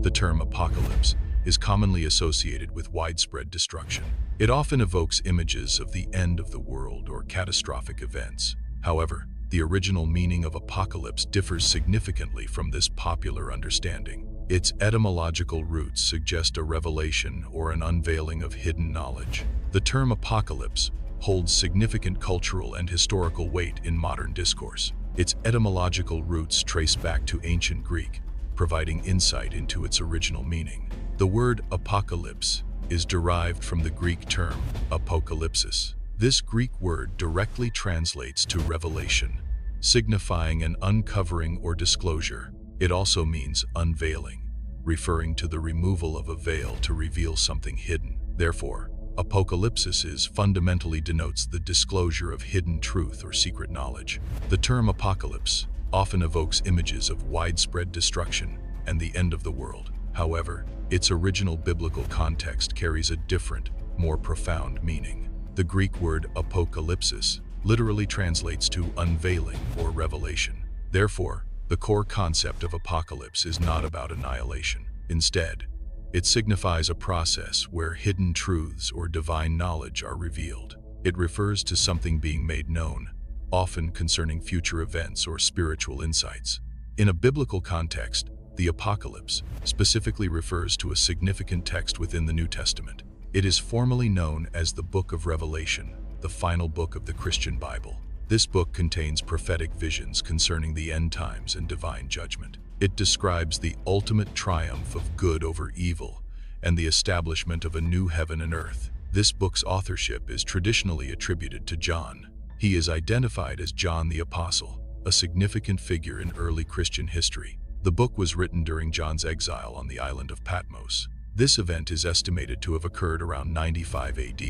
The term apocalypse is commonly associated with widespread destruction. It often evokes images of the end of the world or catastrophic events. However, the original meaning of apocalypse differs significantly from this popular understanding. Its etymological roots suggest a revelation or an unveiling of hidden knowledge. The term apocalypse holds significant cultural and historical weight in modern discourse. Its etymological roots trace back to ancient Greek, providing insight into its original meaning. The word apocalypse is derived from the Greek term apocalypsis. This Greek word directly translates to revelation, signifying an uncovering or disclosure. It also means unveiling, referring to the removal of a veil to reveal something hidden. Therefore, apocalypsis fundamentally denotes the disclosure of hidden truth or secret knowledge. The term apocalypse often evokes images of widespread destruction and the end of the world. However, its original biblical context carries a different, more profound meaning. The Greek word apocalypsis literally translates to unveiling or revelation. Therefore, the core concept of apocalypse is not about annihilation. Instead, it signifies a process where hidden truths or divine knowledge are revealed. It refers to something being made known, often concerning future events or spiritual insights. In a biblical context, the apocalypse specifically refers to a significant text within the New Testament. It is formally known as the Book of Revelation, the final book of the Christian Bible. This book contains prophetic visions concerning the end times and divine judgment. It describes the ultimate triumph of good over evil and the establishment of a new heaven and earth. This book's authorship is traditionally attributed to John. He is identified as John the Apostle, a significant figure in early Christian history. The book was written during John's exile on the island of Patmos. This event is estimated to have occurred around 95 AD.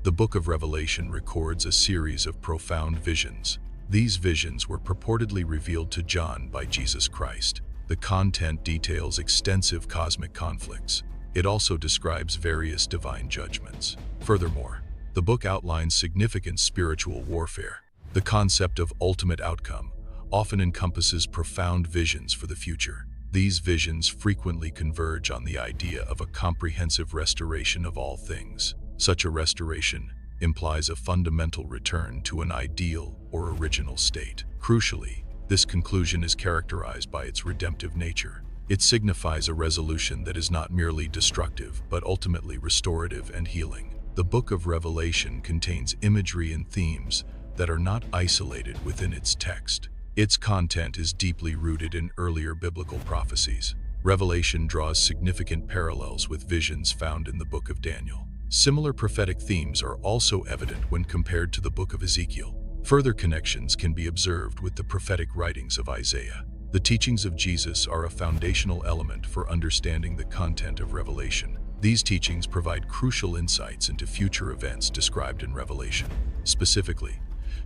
The Book of Revelation records a series of profound visions. These visions were purportedly revealed to John by Jesus Christ. The content details extensive cosmic conflicts. It also describes various divine judgments. Furthermore, the book outlines significant spiritual warfare. The concept of ultimate outcome often encompasses profound visions for the future. These visions frequently converge on the idea of a comprehensive restoration of all things. Such a restoration implies a fundamental return to an ideal or original state. Crucially, this conclusion is characterized by its redemptive nature. It signifies a resolution that is not merely destructive, but ultimately restorative and healing. The Book of Revelation contains imagery and themes that are not isolated within its text. Its content is deeply rooted in earlier biblical prophecies. Revelation draws significant parallels with visions found in the Book of Daniel. Similar prophetic themes are also evident when compared to the Book of Ezekiel. Further connections can be observed with the prophetic writings of Isaiah. The teachings of Jesus are a foundational element for understanding the content of Revelation. These teachings provide crucial insights into future events described in Revelation. Specifically,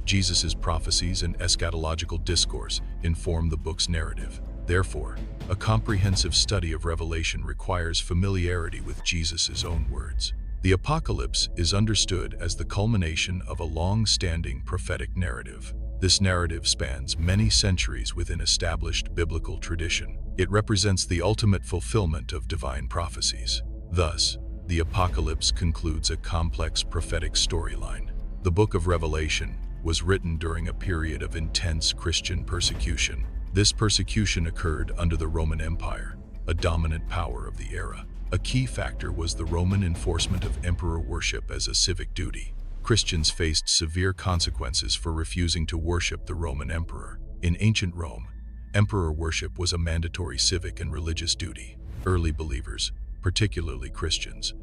Jesus' prophecies and eschatological discourse inform the book's narrative. Therefore, a comprehensive study of Revelation requires familiarity with Jesus' own words. The apocalypse is understood as the culmination of a long-standing prophetic narrative. This narrative spans many centuries within established biblical tradition. It represents the ultimate fulfillment of divine prophecies. Thus, the apocalypse concludes a complex prophetic storyline. The Book of Revelation was written during a period of intense Christian persecution. This persecution occurred under the Roman Empire, a dominant power of the era. A key factor was the Roman enforcement of emperor worship as a civic duty. Christians faced severe consequences for refusing to worship the Roman emperor. In ancient Rome, emperor worship was a mandatory civic and religious duty. Early believers, particularly Christians,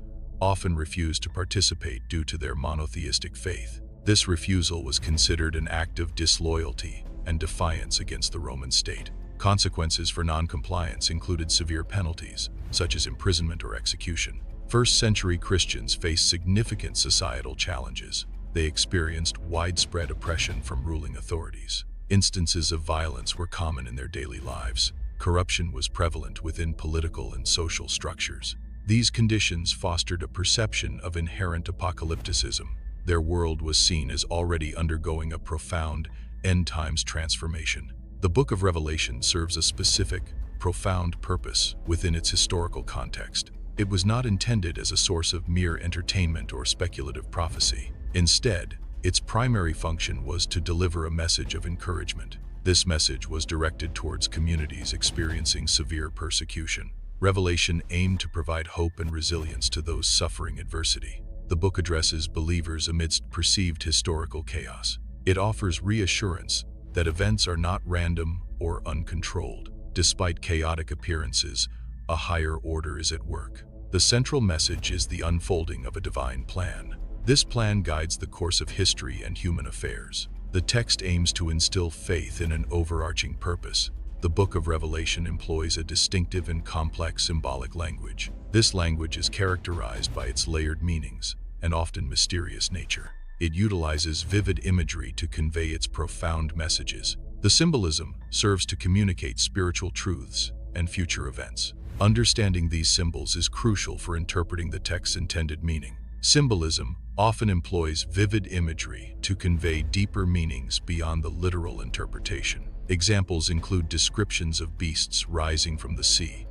often refused to participate due to their monotheistic faith. This refusal was considered an act of disloyalty and defiance against the Roman state. Consequences for non-compliance included severe penalties, such as imprisonment or execution. First-century Christians faced significant societal challenges. They experienced widespread oppression from ruling authorities. Instances of violence were common in their daily lives. Corruption was prevalent within political and social structures. These conditions fostered a perception of inherent apocalypticism. Their world was seen as already undergoing a profound end-times transformation. The Book of Revelation serves a specific, profound purpose within its historical context. It was not intended as a source of mere entertainment or speculative prophecy. Instead, its primary function was to deliver a message of encouragement. This message was directed towards communities experiencing severe persecution. Revelation aimed to provide hope and resilience to those suffering adversity. The book addresses believers amidst perceived historical chaos. It offers reassurance that events are not random or uncontrolled. Despite chaotic appearances, a higher order is at work. The central message is the unfolding of a divine plan. This plan guides the course of history and human affairs. The text aims to instill faith in an overarching purpose. The book of Revelation employs a distinctive and complex symbolic language. This language is characterized by its layered meanings and often mysterious nature. It utilizes vivid imagery to convey its profound messages. The symbolism serves to communicate spiritual truths and future events. Understanding these symbols is crucial for interpreting the text's intended meaning. Symbolism often employs vivid imagery to convey deeper meanings beyond the literal interpretation. Examples include descriptions of beasts rising from the sea,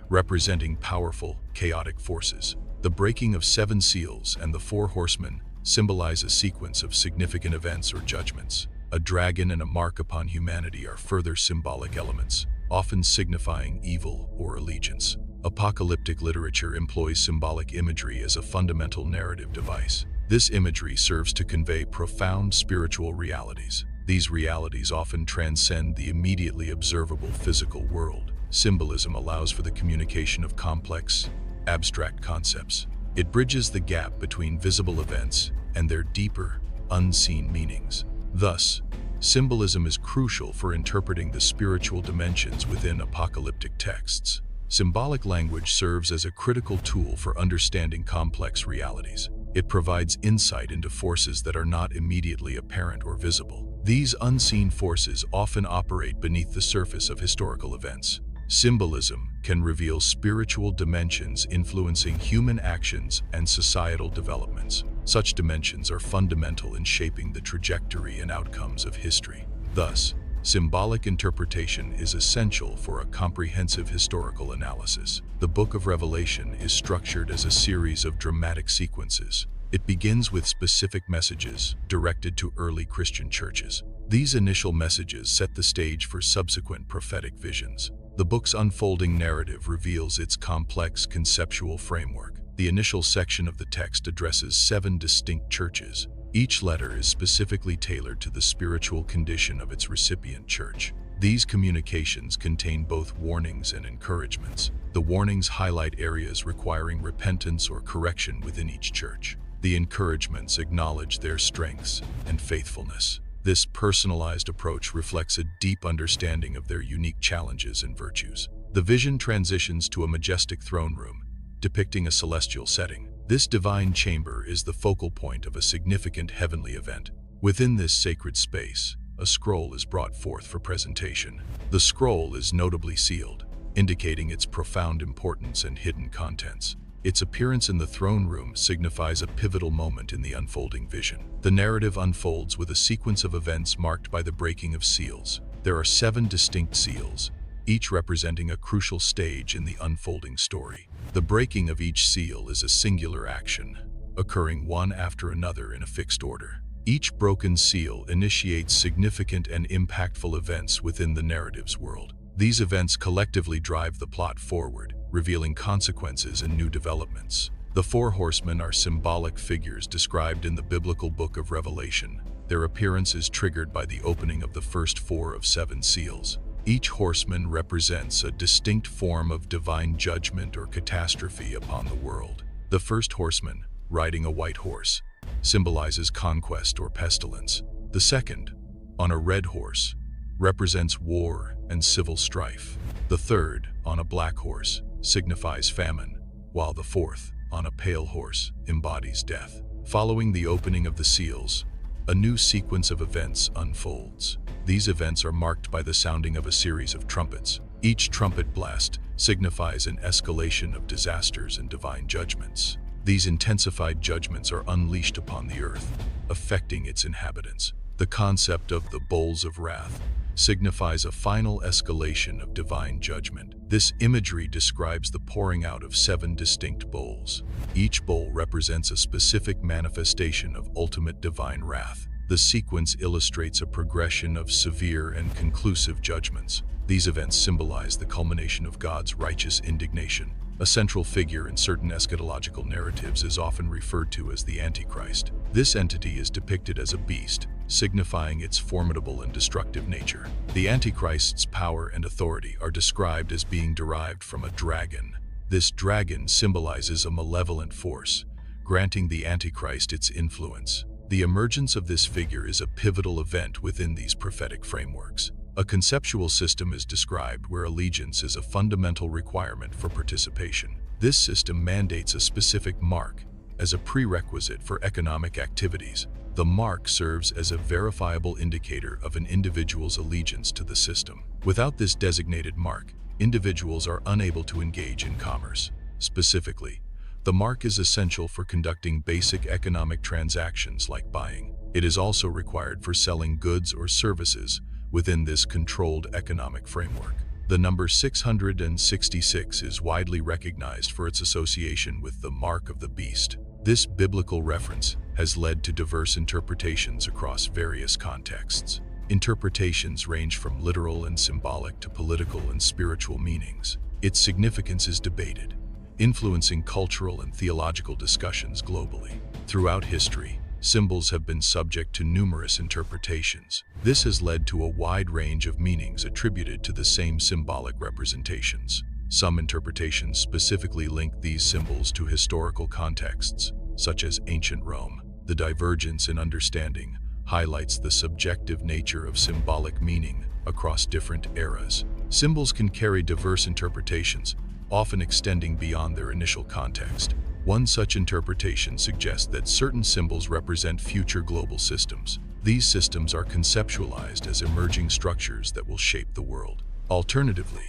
representing powerful, chaotic forces. The breaking of 7 seals and the 4 horsemen symbolize a sequence of significant events or judgments. A dragon and a mark upon humanity are further symbolic elements, often signifying evil or allegiance. Apocalyptic literature employs symbolic imagery as a fundamental narrative device. This imagery serves to convey profound spiritual realities. These realities often transcend the immediately observable physical world. Symbolism allows for the communication of complex, abstract concepts. It bridges the gap between visible events and their deeper, unseen meanings. Thus, symbolism is crucial for interpreting the spiritual dimensions within apocalyptic texts. Symbolic language serves as a critical tool for understanding complex realities. It provides insight into forces that are not immediately apparent or visible. These unseen forces often operate beneath the surface of historical events. Symbolism can reveal spiritual dimensions influencing human actions and societal developments. Such dimensions are fundamental in shaping the trajectory and outcomes of history. Thus, symbolic interpretation is essential for a comprehensive historical analysis. The Book of Revelation is structured as a series of dramatic sequences. It begins with specific messages directed to early Christian churches. These initial messages set the stage for subsequent prophetic visions. The book's unfolding narrative reveals its complex conceptual framework. The initial section of the text addresses 7 distinct churches. Each letter is specifically tailored to the spiritual condition of its recipient church. These communications contain both warnings and encouragements. The warnings highlight areas requiring repentance or correction within each church. The encouragements acknowledge their strengths and faithfulness. This personalized approach reflects a deep understanding of their unique challenges and virtues. The vision transitions to a majestic throne room, depicting a celestial setting. This divine chamber is the focal point of a significant heavenly event. Within this sacred space, a scroll is brought forth for presentation. The scroll is notably sealed, indicating its profound importance and hidden contents. Its appearance in the throne room signifies a pivotal moment in the unfolding vision. The narrative unfolds with a sequence of events marked by the breaking of seals. There are 7 distinct seals, each representing a crucial stage in the unfolding story. The breaking of each seal is a singular action, occurring one after another in a fixed order. Each broken seal initiates significant and impactful events within the narrative's world. These events collectively drive the plot forward, revealing consequences and new developments. The 4 horsemen are symbolic figures described in the biblical book of Revelation. Their appearance is triggered by the opening of the first 4 of 7 seals. Each horseman represents a distinct form of divine judgment or catastrophe upon the world. The first horseman, riding a white horse, symbolizes conquest or pestilence. The second, on a red horse, represents war and civil strife. The third, on a black horse, signifies famine, while the fourth, on a pale horse, embodies death. Following the opening of the seals, a new sequence of events unfolds. These events are marked by the sounding of a series of trumpets. Each trumpet blast signifies an escalation of disasters and divine judgments. These intensified judgments are unleashed upon the earth, affecting its inhabitants. The concept of the bowls of wrath signifies a final escalation of divine judgment. This imagery describes the pouring out of 7 distinct bowls. Each bowl represents a specific manifestation of ultimate divine wrath. The sequence illustrates a progression of severe and conclusive judgments. These events symbolize the culmination of God's righteous indignation. A central figure in certain eschatological narratives is often referred to as the Antichrist. This entity is depicted as a beast, signifying its formidable and destructive nature. The Antichrist's power and authority are described as being derived from a dragon. This dragon symbolizes a malevolent force, granting the Antichrist its influence. The emergence of this figure is a pivotal event within these prophetic frameworks. A conceptual system is described where allegiance is a fundamental requirement for participation. This system mandates a specific mark as a prerequisite for economic activities. The mark serves as a verifiable indicator of an individual's allegiance to the system. Without this designated mark, individuals are unable to engage in commerce. Specifically, the mark is essential for conducting basic economic transactions like buying. It is also required for selling goods or services within this controlled economic framework. The number 666 is widely recognized for its association with the mark of the beast. This biblical reference has led to diverse interpretations across various contexts. Interpretations range from literal and symbolic to political and spiritual meanings. Its significance is debated, influencing cultural and theological discussions globally. Throughout history, symbols have been subject to numerous interpretations. This has led to a wide range of meanings attributed to the same symbolic representations. Some interpretations specifically link these symbols to historical contexts, such as ancient Rome. The divergence in understanding highlights the subjective nature of symbolic meaning across different eras. Symbols can carry diverse interpretations, often extending beyond their initial context. One such interpretation suggests that certain symbols represent future global systems. These systems are conceptualized as emerging structures that will shape the world. Alternatively,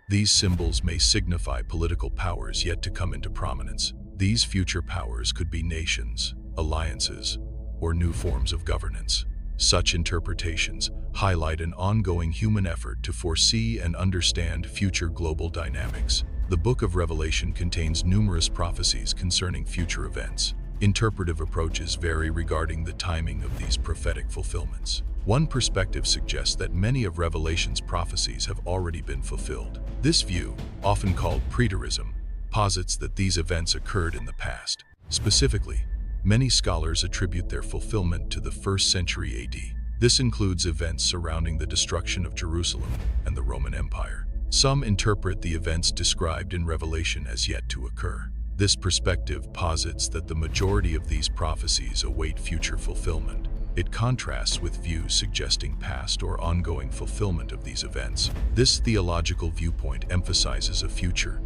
these symbols may signify political powers yet to come into prominence. These future powers could be nations, alliances, or new forms of governance. Such interpretations highlight an ongoing human effort to foresee and understand future global dynamics. The Book of Revelation contains numerous prophecies concerning future events. Interpretive approaches vary regarding the timing of these prophetic fulfillments. One perspective suggests that many of Revelation's prophecies have already been fulfilled. This view, often called preterism, posits that these events occurred in the past. Specifically, many scholars attribute their fulfillment to the 1st century AD. This includes events surrounding the destruction of Jerusalem and the Roman Empire. Some interpret the events described in Revelation as yet to occur. This perspective posits that the majority of these prophecies await future fulfillment. It contrasts with views suggesting past or ongoing fulfillment of these events. This theological viewpoint emphasizes a future,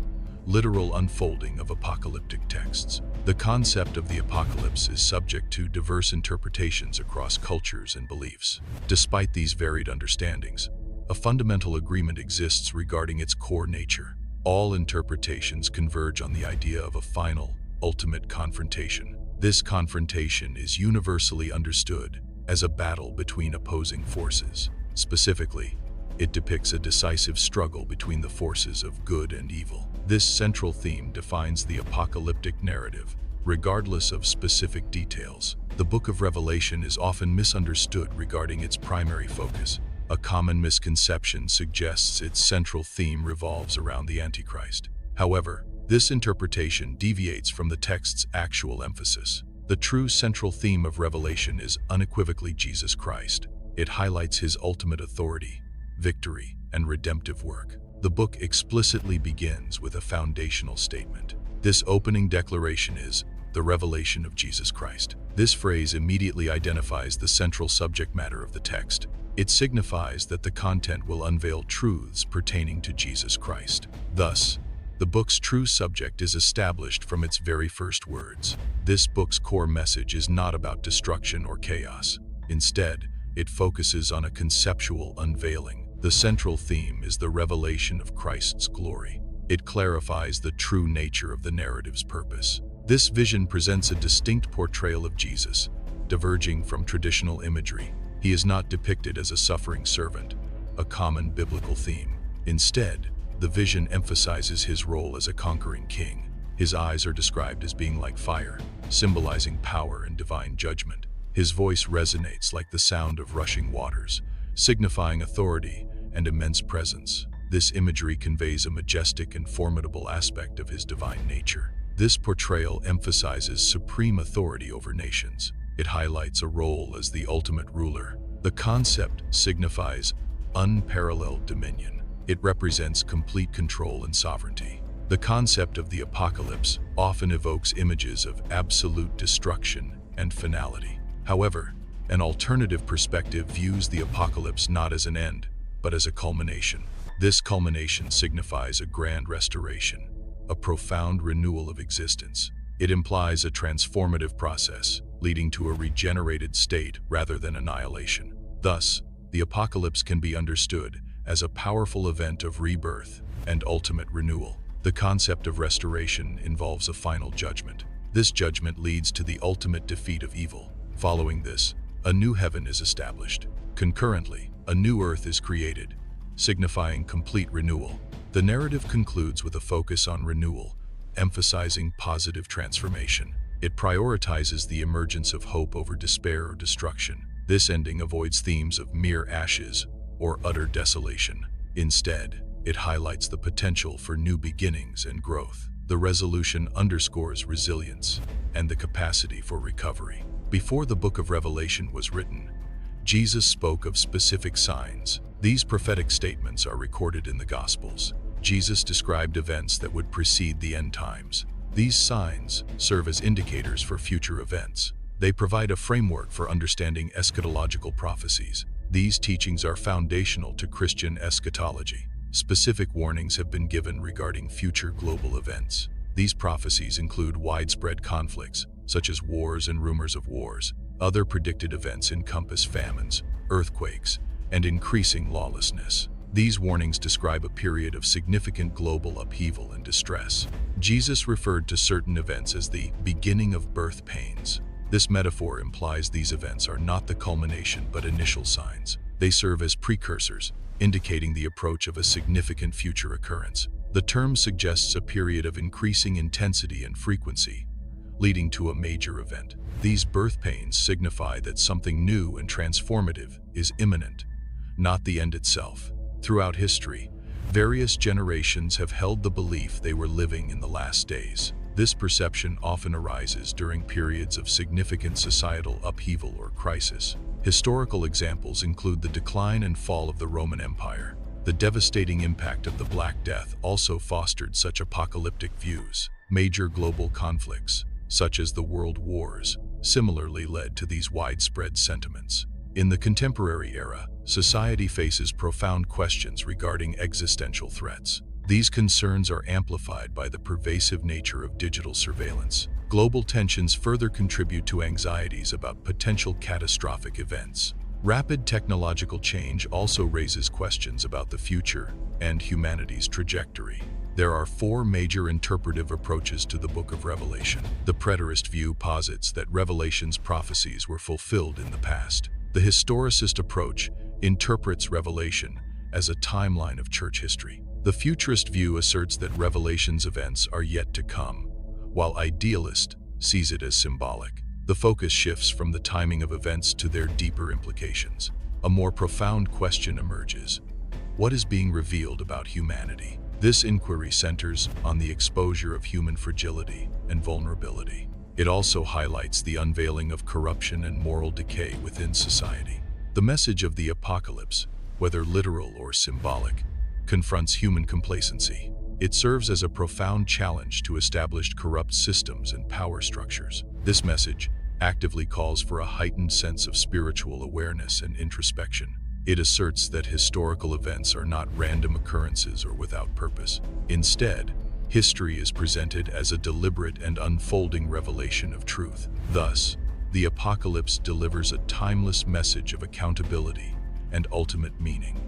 literal unfolding of apocalyptic texts. The concept of the apocalypse is subject to diverse interpretations across cultures and beliefs. Despite these varied understandings, a fundamental agreement exists regarding its core nature. All interpretations converge on the idea of a final, ultimate confrontation. This confrontation is universally understood as a battle between opposing forces. Specifically, it depicts a decisive struggle between the forces of good and evil. This central theme defines the apocalyptic narrative, regardless of specific details. The Book of Revelation is often misunderstood regarding its primary focus. A common misconception suggests its central theme revolves around the Antichrist. However, this interpretation deviates from the text's actual emphasis. The true central theme of Revelation is unequivocally Jesus Christ. It highlights his ultimate authority, victory, and redemptive work. The book explicitly begins with a foundational statement. This opening declaration is the revelation of Jesus Christ. This phrase immediately identifies the central subject matter of the text. It signifies that the content will unveil truths pertaining to Jesus Christ. Thus, the book's true subject is established from its very first words. This book's core message is not about destruction or chaos. Instead, it focuses on a conceptual unveiling. The central theme is the revelation of Christ's glory. It clarifies the true nature of the narrative's purpose. This vision presents a distinct portrayal of Jesus, diverging from traditional imagery. He is not depicted as a suffering servant, a common biblical theme. Instead, the vision emphasizes his role as a conquering king. His eyes are described as being like fire, symbolizing power and divine judgment. His voice resonates like the sound of rushing waters, signifying authority and immense presence. This imagery conveys a majestic and formidable aspect of his divine nature. This portrayal emphasizes supreme authority over nations. It highlights a role as the ultimate ruler. The concept signifies unparalleled dominion. It represents complete control and sovereignty. The concept of the apocalypse often evokes images of absolute destruction and finality. However, an alternative perspective views the apocalypse not as an end, but as a culmination. This culmination signifies a grand restoration, a profound renewal of existence. It implies a transformative process, leading to a regenerated state rather than annihilation. Thus, the apocalypse can be understood as a powerful event of rebirth and ultimate renewal. The concept of restoration involves a final judgment. This judgment leads to the ultimate defeat of evil. Following this, a new heaven is established. Concurrently, a new earth is created, signifying complete renewal. The narrative concludes with a focus on renewal, emphasizing positive transformation. It prioritizes the emergence of hope over despair or destruction. This ending avoids themes of mere ashes or utter desolation. Instead, it highlights the potential for new beginnings and growth. The resolution underscores resilience and the capacity for recovery. Before the book of Revelation was written, Jesus spoke of specific signs. These prophetic statements are recorded in the Gospels. Jesus described events that would precede the end times. These signs serve as indicators for future events. They provide a framework for understanding eschatological prophecies. These teachings are foundational to Christian eschatology. Specific warnings have been given regarding future global events. These prophecies include widespread conflicts, such as wars and rumors of wars. Other predicted events encompass famines, earthquakes, and increasing lawlessness. These warnings describe a period of significant global upheaval and distress. Jesus referred to certain events as the beginning of birth pains. This metaphor implies these events are not the culmination but initial signs. They serve as precursors, indicating the approach of a significant future occurrence. The term suggests a period of increasing intensity and frequency, leading to a major event. These birth pains signify that something new and transformative is imminent, not the end itself. Throughout history, various generations have held the belief they were living in the last days. This perception often arises during periods of significant societal upheaval or crisis. Historical examples include the decline and fall of the Roman Empire. The devastating impact of the Black Death also fostered such apocalyptic views. Major global conflicts, such as the World Wars, similarly led to these widespread sentiments. In the contemporary era, society faces profound questions regarding existential threats. These concerns are amplified by the pervasive nature of digital surveillance. Global tensions further contribute to anxieties about potential catastrophic events. Rapid technological change also raises questions about the future and humanity's trajectory. There are four major interpretive approaches to the Book of Revelation. The preterist view posits that Revelation's prophecies were fulfilled in the past. The historicist approach interprets Revelation as a timeline of church history. The futurist view asserts that Revelation's events are yet to come, while idealist sees it as symbolic. The focus shifts from the timing of events to their deeper implications. A more profound question emerges: what is being revealed about humanity? This inquiry centers on the exposure of human fragility and vulnerability. It also highlights the unveiling of corruption and moral decay within society. The message of the apocalypse, whether literal or symbolic, confronts human complacency. It serves as a profound challenge to established corrupt systems and power structures. This message actively calls for a heightened sense of spiritual awareness and introspection. It asserts that historical events are not random occurrences or without purpose. Instead, history is presented as a deliberate and unfolding revelation of truth. Thus, the apocalypse delivers a timeless message of accountability and ultimate meaning.